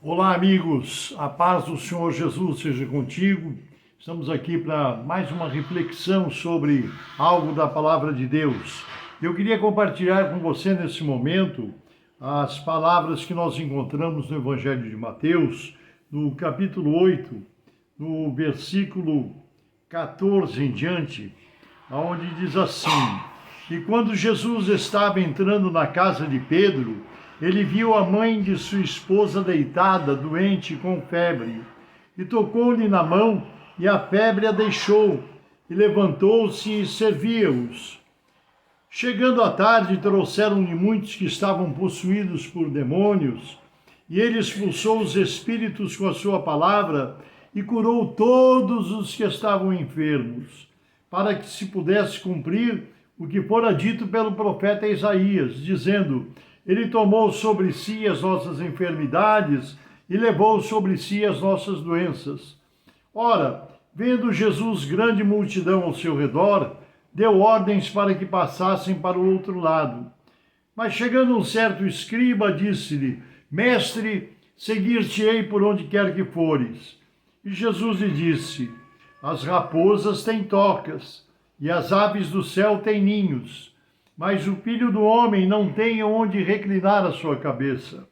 Olá, amigos, a paz do Senhor Jesus seja contigo. Estamos aqui para mais uma reflexão sobre algo da palavra de Deus. Eu queria compartilhar com você nesse momento as palavras que nós encontramos no Evangelho de Mateus, no capítulo 8, no versículo 14 em diante, onde diz assim: E quando Jesus estava entrando na casa de Pedro, ele viu a mãe de sua esposa deitada, doente, com febre, e tocou-lhe na mão, e a febre a deixou, e levantou-se e servia-os. Chegando à tarde, trouxeram-lhe muitos que estavam possuídos por demônios, e ele expulsou os espíritos com a sua palavra, e curou todos os que estavam enfermos, para que se pudesse cumprir o que fora dito pelo profeta Isaías, dizendo: Ele tomou sobre si as nossas enfermidades e levou sobre si as nossas doenças. Ora, vendo Jesus grande multidão ao seu redor, deu ordens para que passassem para o outro lado. Mas chegando um certo escriba, disse-lhe: Mestre, seguir-te-ei por onde quer que fores. E Jesus lhe disse: As raposas têm tocas, e as aves do céu têm ninhos, mas o Filho do Homem não tem onde reclinar a sua cabeça.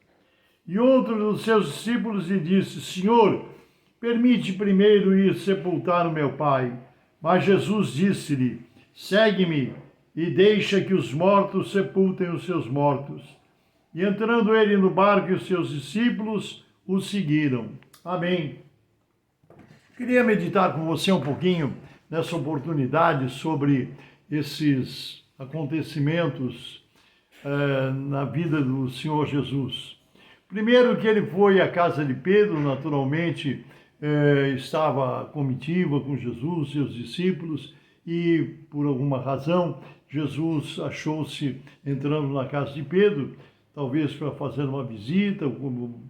E outro dos seus discípulos lhe disse: Senhor, permite primeiro ir sepultar o meu pai. Mas Jesus disse-lhe: Segue-me e deixa que os mortos sepultem os seus mortos. E entrando ele no barco e os seus discípulos o seguiram. Amém. Queria meditar com você um pouquinho nessa oportunidade sobre esses acontecimentos na vida do Senhor Jesus. Primeiro que ele foi à casa de Pedro, naturalmente estava a comitiva com Jesus, seus discípulos, e por alguma razão Jesus achou-se entrando na casa de Pedro, talvez para fazer uma visita,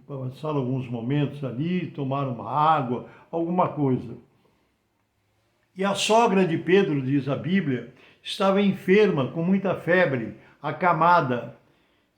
passar alguns momentos ali, tomar uma água, alguma coisa. E a sogra de Pedro, diz a Bíblia, estava enferma, com muita febre, acamada.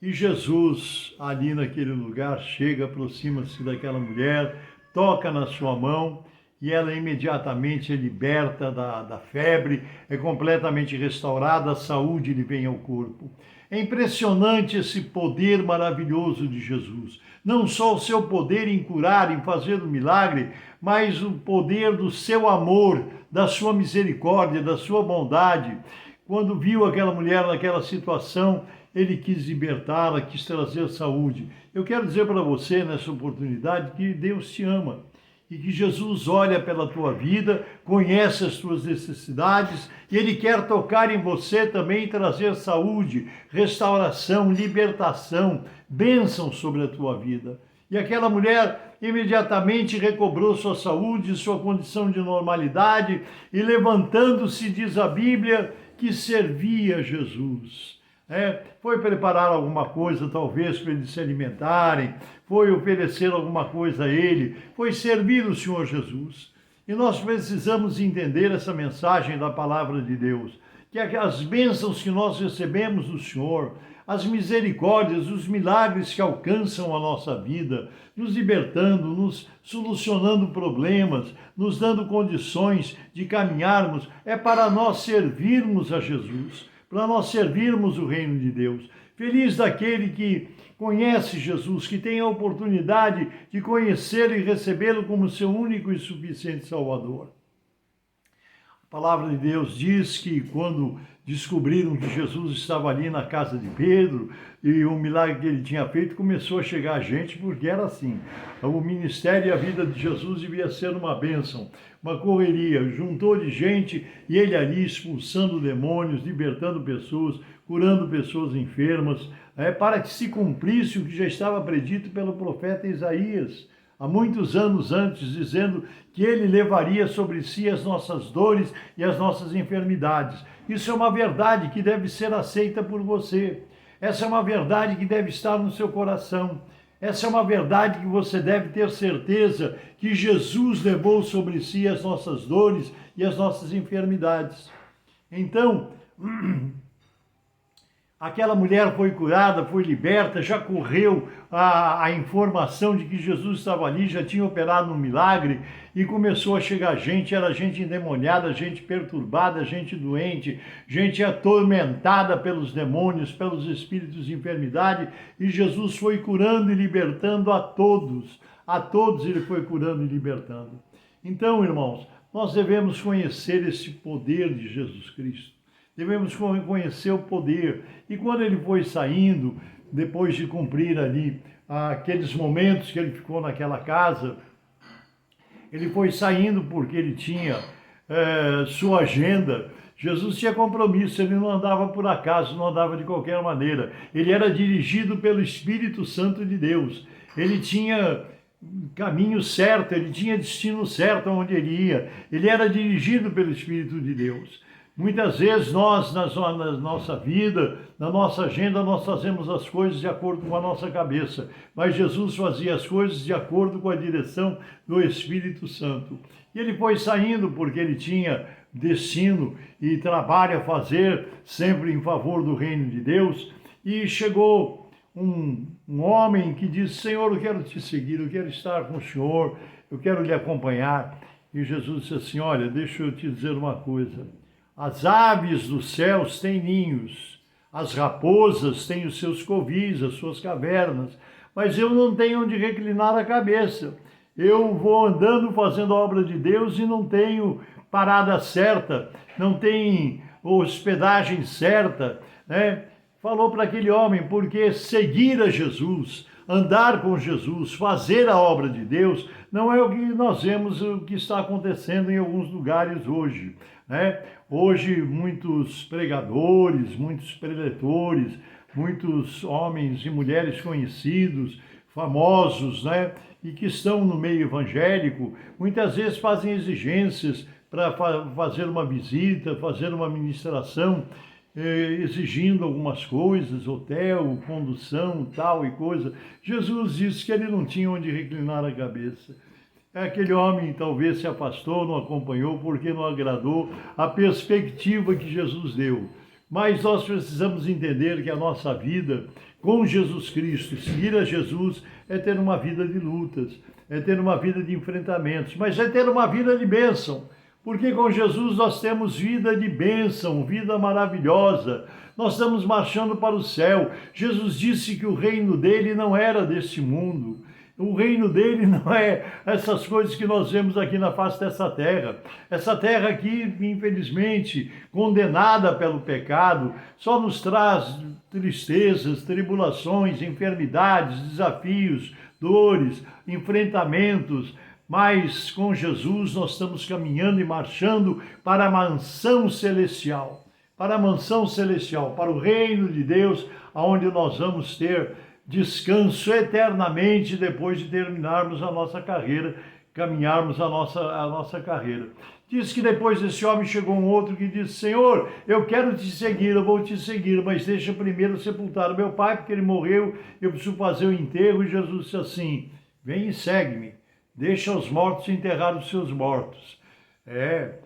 E Jesus, ali naquele lugar, chega, aproxima-se daquela mulher, toca na sua mão, e ela imediatamente é liberta da febre, é completamente restaurada, a saúde lhe vem ao corpo. É impressionante esse poder maravilhoso de Jesus. Não só o seu poder em curar, em fazer o milagre, mas o poder do seu amor, da sua misericórdia, da sua bondade. Quando viu aquela mulher naquela situação, ele quis libertá-la, quis trazer saúde. Eu quero dizer para você, nessa oportunidade, que Deus te ama e que Jesus olha pela tua vida, conhece as tuas necessidades e Ele quer tocar em você também, trazer saúde, restauração, libertação, bênção sobre a tua vida. E aquela mulher imediatamente recobrou sua saúde, sua condição de normalidade e levantando-se, diz a Bíblia, que servia Jesus. Foi preparar alguma coisa, talvez, para eles se alimentarem, foi oferecer alguma coisa a ele, foi servir o Senhor Jesus. E nós precisamos entender essa mensagem da palavra de Deus, que as bênçãos que nós recebemos do Senhor, as misericórdias, os milagres que alcançam a nossa vida, nos libertando, nos solucionando problemas, nos dando condições de caminharmos, é para nós servirmos a Jesus, para nós servirmos o reino de Deus. Feliz daquele que conhece Jesus, que tem a oportunidade de conhecê-lo e recebê-lo como seu único e suficiente Salvador. A palavra de Deus diz que quando descobriram que Jesus estava ali na casa de Pedro e o milagre que ele tinha feito, começou a chegar gente, porque era assim. O ministério e a vida de Jesus devia ser uma bênção, uma correria. Juntou de gente e ele ali expulsando demônios, libertando pessoas, curando pessoas enfermas, para que se cumprisse o que já estava predito pelo profeta Isaías, há muitos anos antes, dizendo que ele levaria sobre si as nossas dores e as nossas enfermidades. Isso é uma verdade que deve ser aceita por você. Essa é uma verdade que deve estar no seu coração. Essa é uma verdade que você deve ter certeza que Jesus levou sobre si as nossas dores e as nossas enfermidades. Então, Aquela mulher foi curada, foi liberta, já correu a informação de que Jesus estava ali, já tinha operado um milagre e começou a chegar gente, era gente endemoniada, gente perturbada, gente doente, gente atormentada pelos demônios, pelos espíritos de enfermidade, e Jesus foi curando e libertando a todos ele foi curando e libertando. Então, irmãos, nós devemos conhecer esse poder de Jesus Cristo. Devemos conhecer o poder. E quando ele foi saindo, depois de cumprir ali aqueles momentos que ele ficou naquela casa, ele foi saindo porque ele tinha sua agenda. Jesus tinha compromisso, ele não andava por acaso, não andava de qualquer maneira. Ele era dirigido pelo Espírito Santo de Deus. Ele tinha caminho certo, ele tinha destino certo aonde ele ia. Ele era dirigido pelo Espírito de Deus. Muitas vezes nós, na nossa vida, na nossa agenda, nós fazemos as coisas de acordo com a nossa cabeça. Mas Jesus fazia as coisas de acordo com a direção do Espírito Santo. E ele foi saindo porque ele tinha destino e trabalho a fazer, sempre em favor do reino de Deus. E chegou um homem que disse: Senhor, eu quero te seguir, eu quero estar com o Senhor, eu quero lhe acompanhar. E Jesus disse assim: olha, deixa eu te dizer uma coisa. As aves dos céus têm ninhos, as raposas têm os seus covis, as suas cavernas, mas eu não tenho onde reclinar a cabeça. Eu vou andando fazendo a obra de Deus e não tenho parada certa, não tenho hospedagem certa, né? Falou para aquele homem, porque seguir a Jesus, andar com Jesus, fazer a obra de Deus, não é o que nós vemos, o que está acontecendo em alguns lugares hoje, né? Hoje muitos pregadores, muitos preletores, muitos homens e mulheres conhecidos, famosos, né? E que estão no meio evangélico, muitas vezes fazem exigências para fazer uma visita, fazer uma ministração, exigindo algumas coisas, hotel, condução, tal e coisa. Jesus disse que ele não tinha onde reclinar a cabeça. Aquele homem talvez se afastou, não acompanhou, porque não agradou a perspectiva que Jesus deu. Mas nós precisamos entender que a nossa vida com Jesus Cristo, seguir a Jesus, é ter uma vida de lutas, é ter uma vida de enfrentamentos, mas é ter uma vida de bênção. Porque com Jesus nós temos vida de bênção, vida maravilhosa. Nós estamos marchando para o céu. Jesus disse que o reino dele não era deste mundo. O reino dele não é essas coisas que nós vemos aqui na face dessa terra. Essa terra aqui, infelizmente, condenada pelo pecado, só nos traz tristezas, tribulações, enfermidades, desafios, dores, enfrentamentos. Mas com Jesus nós estamos caminhando e marchando para a mansão celestial. Para a mansão celestial, para o reino de Deus, onde nós vamos ter descanso eternamente depois de terminarmos a nossa carreira, caminharmos a nossa carreira. Diz que depois desse homem chegou um outro que disse: Senhor, eu quero te seguir, eu vou te seguir, mas deixa primeiro sepultar o meu pai, porque ele morreu, eu preciso fazer o enterro. E Jesus disse assim: vem e segue-me, deixa os mortos enterrar os seus mortos.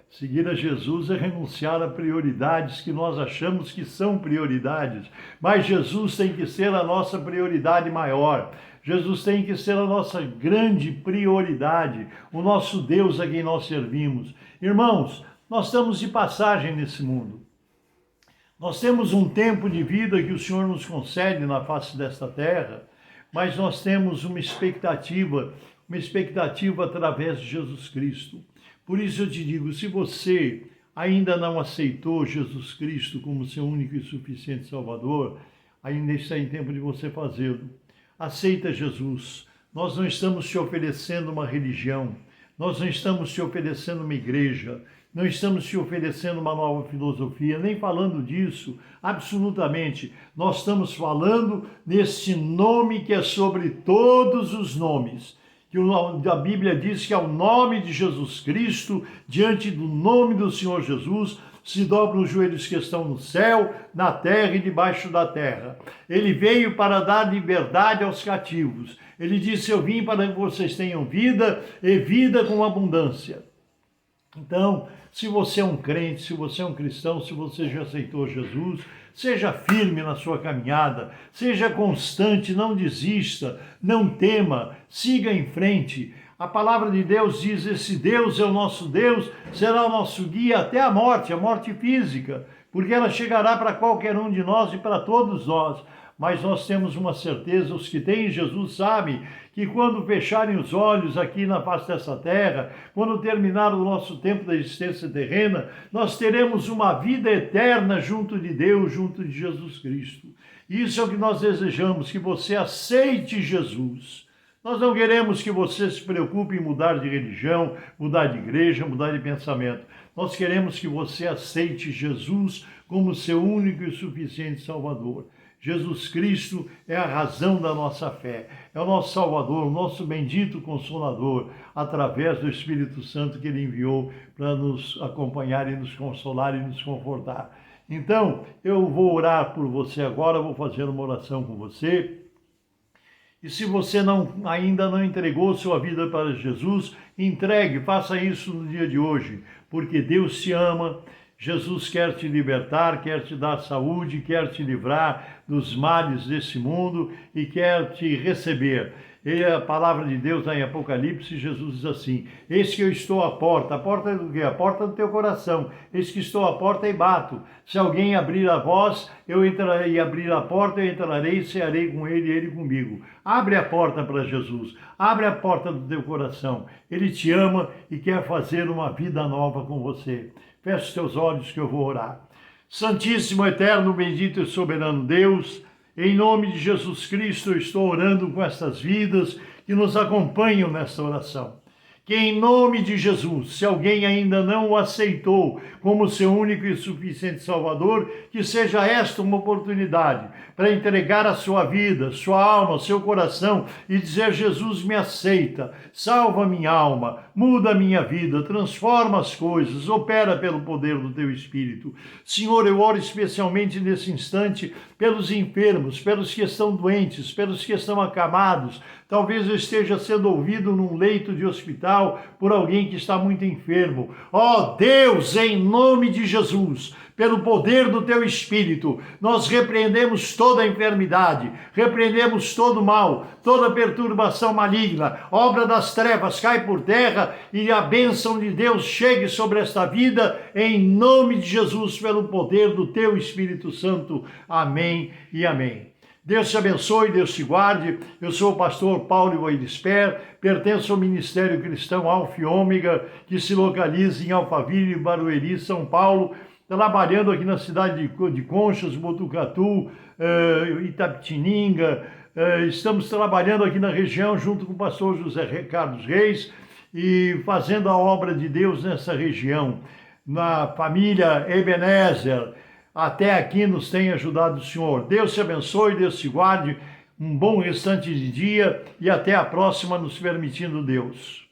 Seguir a Jesus é renunciar a prioridades que nós achamos que são prioridades, mas Jesus tem que ser a nossa prioridade maior. Jesus tem que ser a nossa grande prioridade, o nosso Deus a quem nós servimos. Irmãos, nós estamos de passagem nesse mundo. Nós temos um tempo de vida que o Senhor nos concede na face desta terra, mas nós temos uma expectativa através de Jesus Cristo. Por isso eu te digo, se você ainda não aceitou Jesus Cristo como seu único e suficiente Salvador, ainda está em tempo de você fazê-lo. Aceita Jesus. Nós não estamos te oferecendo uma religião, nós não estamos te oferecendo uma igreja, não estamos te oferecendo uma nova filosofia, nem falando disso, absolutamente. Nós estamos falando nesse nome que é sobre todos os nomes. Que a Bíblia diz que ao nome de Jesus Cristo, diante do nome do Senhor Jesus, se dobram os joelhos que estão no céu, na terra e debaixo da terra. Ele veio para dar liberdade aos cativos. Ele disse: eu vim para que vocês tenham vida e vida com abundância. Então, se você é um crente, se você é um cristão, se você já aceitou Jesus, Seja firme na sua caminhada, seja constante, não desista, não tema, siga em frente. A palavra de Deus diz: esse Deus é o nosso Deus, será o nosso guia até a morte física, porque ela chegará para qualquer um de nós e para todos nós. Mas nós temos uma certeza, os que têm Jesus sabem que quando fecharem os olhos aqui na face dessa terra, quando terminar o nosso tempo da existência terrena, nós teremos uma vida eterna junto de Deus, junto de Jesus Cristo. Isso é o que nós desejamos, que você aceite Jesus. Nós não queremos que você se preocupe em mudar de religião, mudar de igreja, mudar de pensamento. Nós queremos que você aceite Jesus como seu único e suficiente Salvador. Jesus Cristo é a razão da nossa fé, é o nosso Salvador, o nosso bendito Consolador, através do Espírito Santo que Ele enviou para nos acompanhar e nos consolar e nos confortar. Então, eu vou orar por você agora, vou fazer uma oração com você. E se você ainda não entregou sua vida para Jesus, entregue, faça isso no dia de hoje, porque Deus te ama. Jesus quer te libertar, quer te dar saúde, quer te livrar dos males desse mundo e quer te receber. E a palavra de Deus lá em Apocalipse, Jesus diz assim: eis que eu estou à porta é do quê? A porta do teu coração. Eis que estou à porta e bato. Se alguém abrir a voz, eu entrarei, e abrir a porta, eu entrarei e cearei com ele e ele comigo. Abre a porta para Jesus, abre a porta do teu coração. Ele te ama e quer fazer uma vida nova com você. Feche os teus olhos que eu vou orar. Santíssimo, eterno, bendito e soberano Deus, em nome de Jesus Cristo, eu estou orando com estas vidas que nos acompanham nesta oração. Que em nome de Jesus, se alguém ainda não o aceitou como seu único e suficiente Salvador, que seja esta uma oportunidade para entregar a sua vida, sua alma, seu coração e dizer: Jesus, me aceita, salva minha alma, muda minha vida, transforma as coisas, opera pelo poder do teu Espírito. Senhor, eu oro especialmente nesse instante pelos enfermos, pelos que estão doentes, pelos que estão acamados. Talvez eu esteja sendo ouvido num leito de hospital por alguém que está muito enfermo. Ó Deus, em nome de Jesus, pelo poder do teu Espírito, nós repreendemos toda a enfermidade, repreendemos todo o mal, toda perturbação maligna, obra das trevas cai por terra e a bênção de Deus chegue sobre esta vida, em nome de Jesus, pelo poder do teu Espírito Santo. Amém e amém. Deus te abençoe, Deus te guarde. Eu sou o pastor Paulo Voidesper, pertenço ao Ministério Cristão Alfa e Ômega, que se localiza em Alphaville, Barueri, São Paulo, trabalhando aqui na cidade de Conchas, Botucatu, Itapetininga. Estamos trabalhando aqui na região junto com o pastor José Carlos Reis e fazendo a obra de Deus nessa região. Na família Ebenezer, até aqui nos tem ajudado o Senhor. Deus te abençoe, Deus te guarde, um bom restante de dia e até a próxima, nos permitindo Deus.